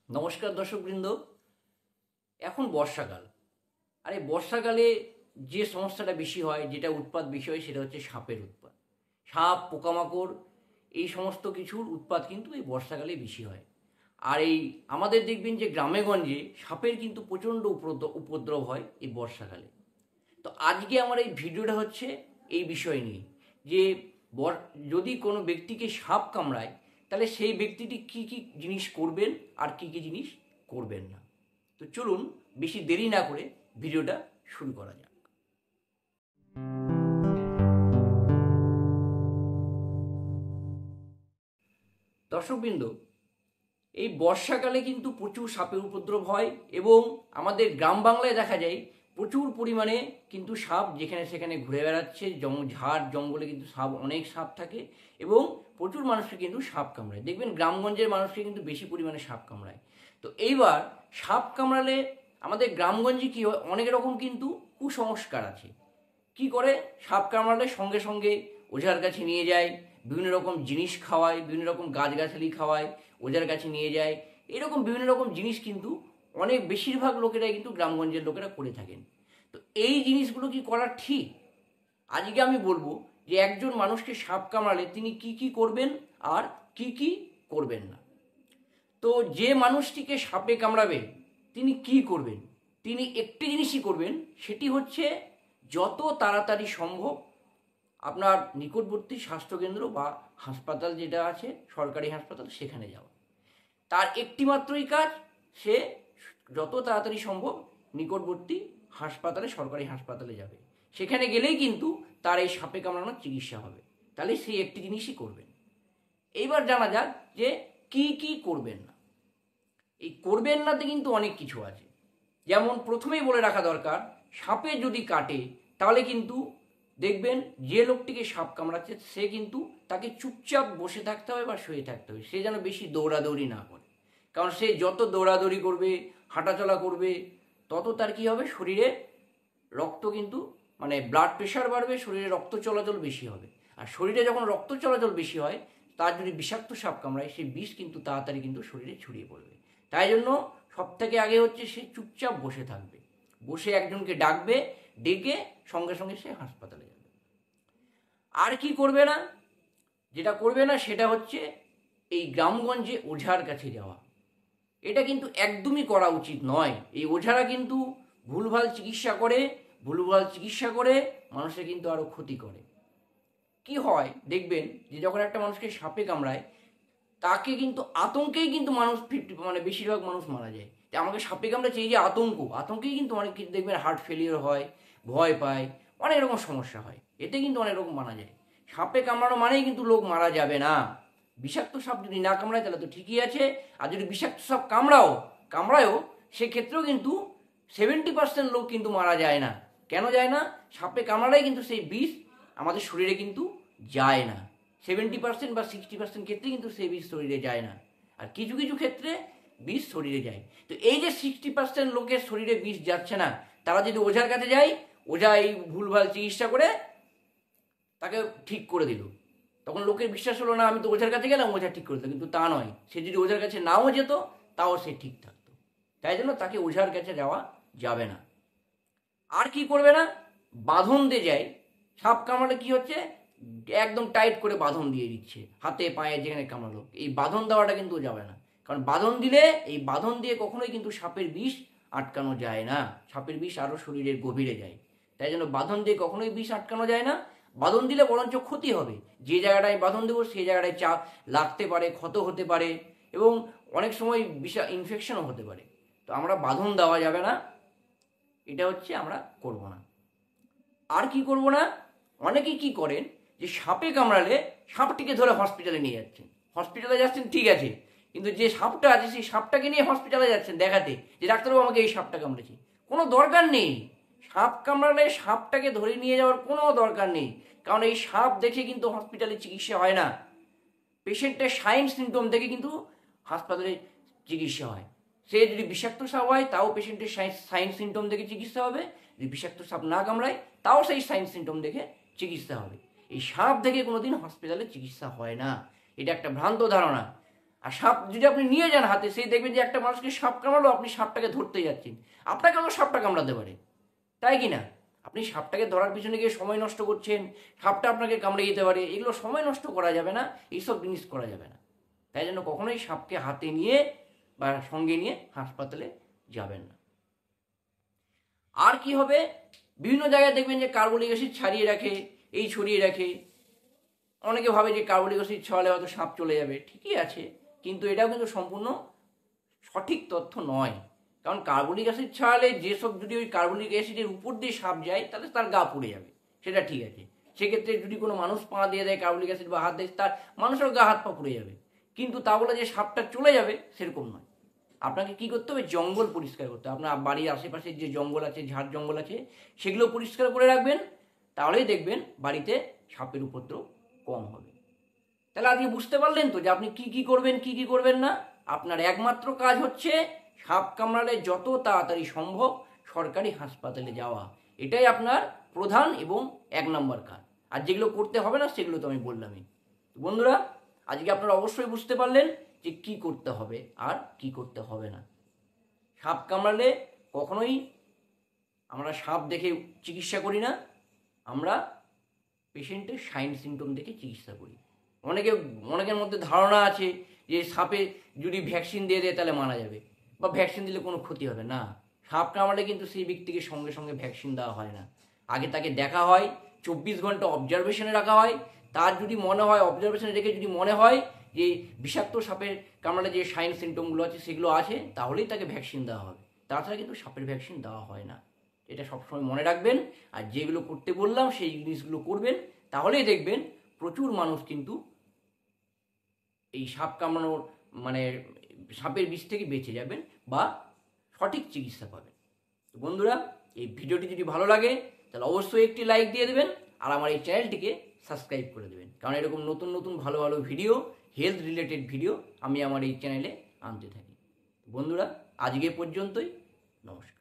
নমস্কার দর্শকবৃন্দ। এখন বর্ষাকাল। আর এই বর্ষাকালে যে সমস্যাটা বেশি হয়, যেটা উৎপাত বেশি হয়, সেটা হচ্ছে সাপের উৎপাত। সাপ, পোকামাকড়, এই সমস্ত কিছুর উৎপাত কিন্তু এই বর্ষাকালে বেশি হয়। আর এই আমাদের দেখবেন যে গ্রামেগঞ্জে সাপের কিন্তু প্রচণ্ড উপদ্রব হয় এই বর্ষাকালে। তো আজকে আমার এই ভিডিওটা হচ্ছে এই বিষয় নিয়ে যে যদি কোনো ব্যক্তিকে সাপ কামড়ায়, তাহলে সেই ব্যক্তিটি কি কি জিনিস করবেন আর কি কি জিনিস করবেন না। তো চলুন বেশি দেরি না করে ভিডিওটা শুরু করা যাক। দর্শকবৃন্দ, এই বর্ষাকালে কিন্তু প্রচুর সাপের উপদ্রব হয় এবং আমাদের গ্রাম বাংলায় দেখা যায় প্রচুর পরিমাণে কিন্তু সাপ যেখানে সেখানে ঘুরে বেড়াচ্ছে। ঝাড় জঙ্গলে কিন্তু সাপ, অনেক সাপ থাকে এবং প্রচুর মানুষকে কিন্তু সাপ কামড়ায়। দেখবেন গ্রামগঞ্জের মানুষকে কিন্তু বেশি পরিমাণে সাপ কামড়ায়। তো এইবার সাপ কামড়ালে আমাদের গ্রামগঞ্জে কী হয়, অনেক রকম কিন্তু কুসংস্কার আছে। কি করে, সাপ কামড়ালে সঙ্গে সঙ্গে ওঝার কাছে নিয়ে যায়, বিভিন্ন রকম জিনিস খাওয়ায়, বিভিন্ন রকম গাছগাছালি খাওয়ায়, ওঝার কাছে নিয়ে যায়। এরকম বিভিন্ন রকম জিনিস কিন্তু অনেক বেশিরভাগ লোকেরাই কিন্তু গ্রামগঞ্জের লোকেরা করে থাকেন। তো এই জিনিসগুলো কি করা ঠিক? আজকে আমি বলবো যে একজন মানুষকে সাপ কামড়ালে তিনি কি কি করবেন আর কি কি করবেন না। তো যে মানুষটিকে সাপে কামড়াবে তিনি কি করবেন? তিনি একটি জিনিসই করবেন, সেটি হচ্ছে যত তাড়াতাড়ি সম্ভব আপনার নিকটবর্তী স্বাস্থ্যকেন্দ্র বা হাসপাতাল যেটা আছে, সরকারি হাসপাতাল, সেখানে যাওয়া। তার একটি মাত্রই কাজ, সে যত তাড়াতাড়ি সম্ভব নিকটবর্তী হাসপাতালে, সরকারি হাসপাতালে যাবে। সেখানে গেলেই কিন্তু তার এই সাপে কামড়ানোর চিকিৎসা হবে। তাহলে সেই একটি জিনিসই করবেন। এইবার জানা যাক যে কি কি করবেন না। এই করবেন নাতে কিন্তু অনেক কিছু আছে। যেমন প্রথমেই বলে রাখা দরকার, সাপে যদি কাটে তাহলে কিন্তু দেখবেন যে লোকটিকে সাপ কামড়াচ্ছে সে কিন্তু তাকে চুপচাপ বসে থাকতে হবে বা শুয়ে থাকতে হবে। সে যেন বেশি দৌড়াদৌড়ি না করে। কারণ সে যত দৌড়াদৌড়ি করবে, হাঁটাচলা করবে, তত তার কী হবে, শরীরে রক্ত কিন্তু ব্লাড প্রেশার বাড়বে, শরীরে রক্ত চলাচল বেশি হবে। আর শরীরে যখন রক্ত চলাচল বেশি হয়, তার যদি বিষাক্ত সাপ কামড়ায়, সেই বিষ কিন্তু তাড়াতাড়ি কিন্তু শরীরে ছড়িয়ে পড়বে। তাই জন্য সব থেকে আগে হচ্ছে সে চুপচাপ বসে থাকবে, বসে একজনকে ডাকবে, ডেকে সঙ্গে সঙ্গে সে হাসপাতালে যাবে। আর কি করবে না? যেটা করবে না সেটা হচ্ছে এই গ্রামগঞ্জে ওঝার কাছে যাওয়া। এটা কিন্তু একদমই করা উচিত নয়। এই ওঝারা কিন্তু ভুলভাল চিকিৎসা করে, ভুলভাল চিকিৎসা করে মানুষের কিন্তু আরও ক্ষতি করে। কি হয় দেখবেন যে যখন একটা মানুষকে সাপে কামড়ায়, তাকে কিন্তু আতঙ্কেই কিন্তু মানুষ বেশিরভাগ মানুষ মারা যায়। যে আমাকে সাপে কামড়াচ্ছে, এই যে আতঙ্কেই কিন্তু অনেক কিছু দেখবেন, হার্ট ফেলিওর হয়, ভয় পায়, অনেক রকম সমস্যা হয়। এতে কিন্তু অনেক রকম মারা যায়। সাপে কামড়ানো মানেই কিন্তু লোক মারা যাবে না। বিষাক্ত সাপ যদি না কামড়ায় তাহলে তো ঠিকই আছে। আর যদি বিষাক্ত সাপ কামড়ায়ও সেক্ষেত্রেও কিন্তু 70% লোক কিন্তু মারা যায় না। কেন যায় না? সাপে কামড়ালেই কিন্তু সেই বিষ আমাদের শরীরে কিন্তু যায় না। 70% বা 60% ক্ষেত্রে কিন্তু সেই বিষ শরীরে যায় না। আর কিছু কিছু ক্ষেত্রে বিষ শরীরে যায়। তো এই যে 60% লোকের শরীরে বিষ যাচ্ছে না, তারা যদি ওঝার কাছে যায়, ওঝা এই ভুলভাল চিকিৎসা করে তাকে ঠিক করে দিল, তখন লোকের বিশ্বাস হলো না, আমি তো ওঝার কাছে গেলাম, ওঝা ঠিক করে দিল। কিন্তু তা নয়, সে যদি ওঝার কাছে নাও যেত তাও সে ঠিক থাকতো। তাই জন্য তাকে ওঝার কাছে যাওয়া যাবে না। আর কি করবে না? বাঁধন দিয়ে যায়। সাপ কামড়ালে কি হচ্ছে, একদম টাইট করে বাঁধন দিয়ে দিচ্ছে হাতে পায়ে, যেখানে কামড়ালো। এই বাঁধন দেওয়াটা কিন্তু যাবে না। কারণ বাঁধন দিলে, এই বাঁধন দিয়ে কখনোই কিন্তু সাপের বিষ আটকানো যায় না। সাপের বিষ আরও শরীরের গভীরে যায়। তাই জন্য বাঁধন দিয়ে কখনোই বিষ আটকানো যায় না। বাঁধন দিলে বরঞ্চ ক্ষতি হবে। যে জায়গাটায় বাঁধন দেবো সেই জায়গাটায় চাপ লাগতে পারে, ক্ষত হতে পারে এবং অনেক সময় ইনফেকশনও হতে পারে। তো আমরা বাঁধন দেওয়া যাবে না, এটা হচ্ছে আমরা করব না। আর কি করব না? অনেকেই কি করেন, যে সাপে কামড়ালে সাপটিকে ধরে হসপিটালে নিয়ে যাচ্ছেন। হসপিটালে যাচ্ছেন ঠিক আছে, কিন্তু যে সাপটা আছে সেই সাপটাকে নিয়ে হসপিটালে যাচ্ছেন দেখাতে, যে ডাক্তারবাবু আমাকে এই সাপটা কামড়েছে। কোনো দরকার নেই। সাপ কামড়ালে সাপটাকে ধরে নিয়ে যাওয়ার কোনো দরকার নেই। কারণ এই সাপ দেখে কিন্তু হসপিটালে চিকিৎসা হয় না। পেশেন্টের সাইন সিমটম দেখে কিন্তু হাসপাতালে চিকিৎসা হয়। সে যদি বিষাক্ত সাপ হয় তাও পেশেন্টের সাইন সিমটম দেখে চিকিৎসা হবে। যদি বিষাক্ত সাপ না কামড়ায় তাও সেই সাইন সিমটম দেখে চিকিৎসা হবে। এই সাপ দেখে কোনোদিন হসপিটালে চিকিৎসা হয় না। এটা একটা ভ্রান্ত ধারণা। আর সাপ যদি আপনি নিয়ে যান হাতে, সেই দেখবেন যে একটা মানুষকে সাপ কামড়ালো, আপনি সাপটাকে ধরতে যাচ্ছেন, আপনাকেও তো সাপটা কামড়াতে পারে, তাই কি না? আপনি সাপটাকে ধরার পিছনে গিয়ে সময় নষ্ট করছেন, সাপটা আপনাকে কামড়ে যেতে পারে, এগুলো সময় নষ্ট করা যাবে না, এইসব জিনিস করা যাবে না। তাই জন্য কখনোই সাপকে হাতে নিয়ে বা সঙ্গে নিয়ে হাসপাতালে যাবেন না। আর কি হবে, বিভিন্ন জায়গায় দেখবেন যে কার্বলিক অ্যাসিড ছাড়িয়ে রাখে, এই ছড়িয়ে রাখে। অনেকে ভাবে যে কার্বলিক অ্যাসিড ছড়ালে হয়তো সাপ চলে যাবে, ঠিকই আছে, কিন্তু এটাও কিন্তু সম্পূর্ণ সঠিক তথ্য নয়। কারণ কার্বলিক অ্যাসিড ছড়ালে যেসব, যদি ওই কার্বলিক অ্যাসিডের উপর দিয়ে সাপ যায় তাহলে তার গা পুড়ে যাবে, সেটা ঠিক আছে। সেক্ষেত্রে যদি কোনো মানুষ পা দিয়ে দেয় কার্বলিক অ্যাসিড বা হাত দেয়, তার মানুষের গা হাত পা পুড়ে যাবে, কিন্তু তা বলে যে সাপটা চলে যাবে সেরকম নয়। আপনাকে কি করতে হবে, জঙ্গল পরিষ্কার করতে হবে। আপনার বাড়ির আশেপাশে যে জঙ্গল আছে, ঝাড় জঙ্গল আছে, সেগুলো পরিষ্কার করে রাখবেন, তাহলেই দেখবেন বাড়িতে সাপের উপদ্রব কম হবে। তাহলে আজকে বুঝতে পারলেন তো যে আপনি কি কি করবেন, কি কি করবেন না। আপনার একমাত্র কাজ হচ্ছে সাপ কামড়ালে যত তাড়াতাড়ি সম্ভব সরকারি হাসপাতালে যাওয়া, এটাই আপনার প্রধান এবং 1 নম্বর কাজ। আর যেগুলো করতে হবে না সেগুলো তো আমি বললামই। বন্ধুরা, আজকে আপনারা অবশ্যই বুঝতে পারলেন যে কি করতে হবে আর কি করতে হবে না। সাপ কামড়ালে কখনোই আমরা সাপ দেখে চিকিৎসা করি না, আমরা পেশেন্টের সাইন সিমটম দেখে চিকিৎসা করি। অনেকের মধ্যে ধারণা আছে যে সাপে যদি ভ্যাকসিন দিয়ে দেয় তাহলে মারা যাবে, বা ভ্যাকসিন দিলে কোনো ক্ষতি হবে না। সাপ কামড়ালে কিন্তু সেই ব্যক্তিকে সঙ্গে সঙ্গে ভ্যাকসিন দেওয়া হয় না, আগে তাকে দেখা হয়, 24 ঘন্টা অবজারভেশনে রাখা হয়। তার যদি মনে হয়, অবজারভেশনে রেখে যদি মনে হয় যে বিষাক্ত সাপের কামড়ালে যে সাইন সিমটমগুলো আছে সেগুলো আছে, তাহলেই তাকে ভ্যাকসিন দেওয়া হবে। তাছাড়া কিন্তু সাপের ভ্যাকসিন দেওয়া হয় না, এটা সবসময় মনে রাখবেন। আর যেগুলো করতে বললাম সেই জিনিসগুলো করবেন, তাহলেই দেখবেন প্রচুর মানুষ কিন্তু এই সাপ কামড়ানোর মানে সাপের বিষ থেকে বেঁচে যাবেন বা সঠিক চিকিৎসা পাবেন। তো বন্ধুরা, এই ভিডিওটি যদি ভালো লাগে তাহলে অবশ্যই একটি লাইক দিয়ে দেবেন, আর আমার এই চ্যানেলটিকে সাবস্ক্রাইব করে দেবেন, কারণ এরকম নতুন নতুন ভালো ভালো ভিডিও, হেলথ রিলেটেড ভিডিও আমি আমার এই চ্যানেলে আনতে থাকি। বন্ধুরা, আজকে পর্যন্তই, নমস্কার।